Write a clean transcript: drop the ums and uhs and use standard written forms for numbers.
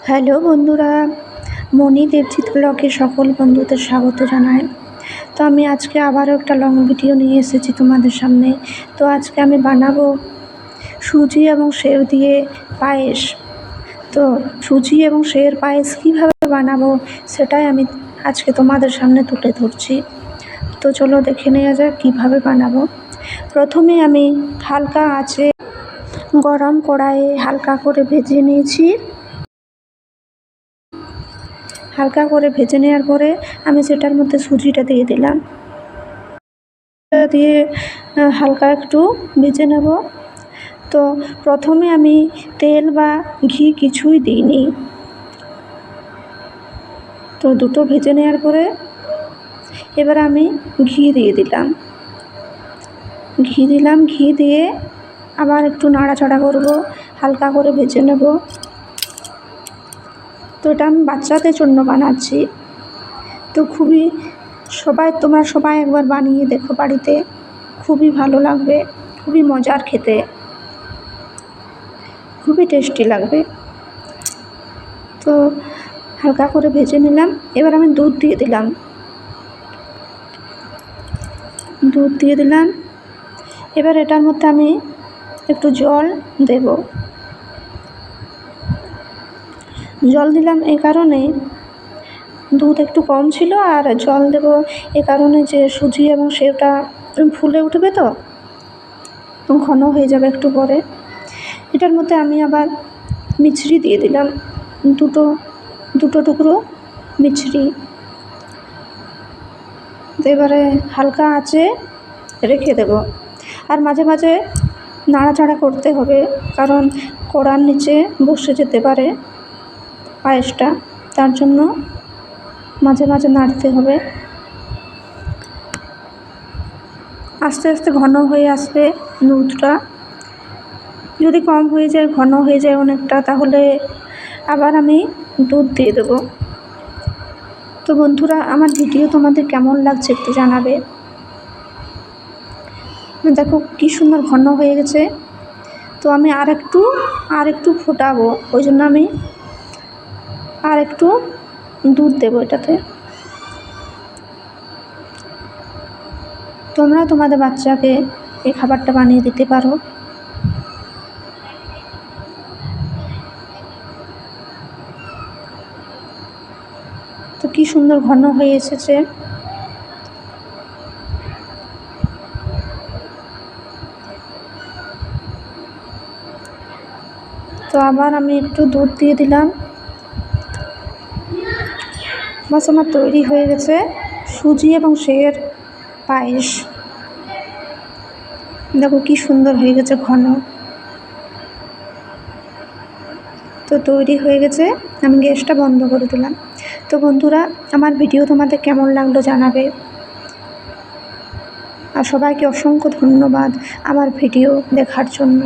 Hello বন্ধুরা, মনি দেবজিৎ ব্লগে সকল বন্ধুদের স্বাগত জানাই। তো আমি আজকে আবারও একটা লং ভিডিও নিয়ে এসেছি তোমাদের সামনে। তো আজকে আমি বানাবো সুজি এবং সেও দিয়ে পায়েস। তো সুজি এবং সের পায়েস কীভাবে বানাবো সেটাই আমি আজকে তোমাদের সামনে তুলে ধরছি। তো চলো দেখে নেওয়া যাক কীভাবে বানাবো। প্রথমে আমি হালকা আঁচে গরম কড়াইয়ে হালকা করে ভেজে নিয়েছি। হালকা করে ভেজে নেওয়ার পরে আমি সেটার মধ্যে সুজিটা দিয়ে দিলাম, দিয়ে হালকা একটু ভেজে নেব। তো প্রথমে আমি তেল বা ঘি কিছুই দিইনি। তো দুটো ভেজে নেওয়ার পরে এবার আমি ঘি দিয়ে দিলাম। ঘি দিয়ে আবার একটু নাড়াচাড়া করব, হালকা করে ভেজে নেব। তো এটা আমি বাচ্চাদের জন্য বানাচ্ছি। তো তোমরা সবাই একবার বানিয়ে দেখো বাড়িতে, খুবই ভালো লাগবে, খুবই মজার খেতে, খুবই টেস্টি লাগবে। তো হালকা করে ভেজে নিলাম। এবার আমি দুধ দিয়ে দিলাম। এবার এটার মধ্যে আমি একটু জল দিলাম এই কারণে, দুধ একটু কম ছিল আর জল দেব এ কারণে যে সুজি এবং সেওটা ফুলে উঠবে, তো ঘন হয়ে যাবে একটু পরে। এটার মধ্যে আমি আবার মিছরি দিয়ে দিলাম, দুটো টুকরো মিছরি। এবারে হালকা আঁচে রেখে দেব, আর মাঝে মাঝে নাড়াচাড়া করতে হবে, কারণ কড়ার নিচে বসে যেতে পারে পায়েসটা, তার জন্য মাঝে মাঝে নাড়তে হবে। আস্তে আস্তে ঘন হয়ে আসবে দুধটা। যদি কম হয়ে যায়, ঘন হয়ে যায় অনেকটা, তাহলে আবার আমি দুধ দিয়ে দেবো। তো বন্ধুরা, আমার ভিডিও তোমাদের কেমন লাগছে একটু জানাবে। দেখো কি সুন্দর ঘন হয়ে গেছে। তো আমি আর একটু ফোটাবো, ওই জন্য আমি আর একটু দুধ দেবো এটাতে। তোমরা তোমাদের বাচ্চাকে এই খাবারটা বানিয়ে দিতে পারো। তো কি সুন্দর ঘন হয়ে এসেছে। তো আবার আমি একটু দুধ দিয়ে দিলাম। বাস, আমার তৈরি হয়ে গেছে সুজি এবং সের পায়েস। দেখো কি সুন্দর হয়ে গেছে ঘন। তো তৈরি হয়ে গেছে, আমি গ্যাসটা বন্ধ করে দিলাম। তো বন্ধুরা, আমার ভিডিও তোমাদের কেমন লাগলো জানাবে। আর সবাইকে অসংখ্য ধন্যবাদ আমার ভিডিও দেখার জন্য।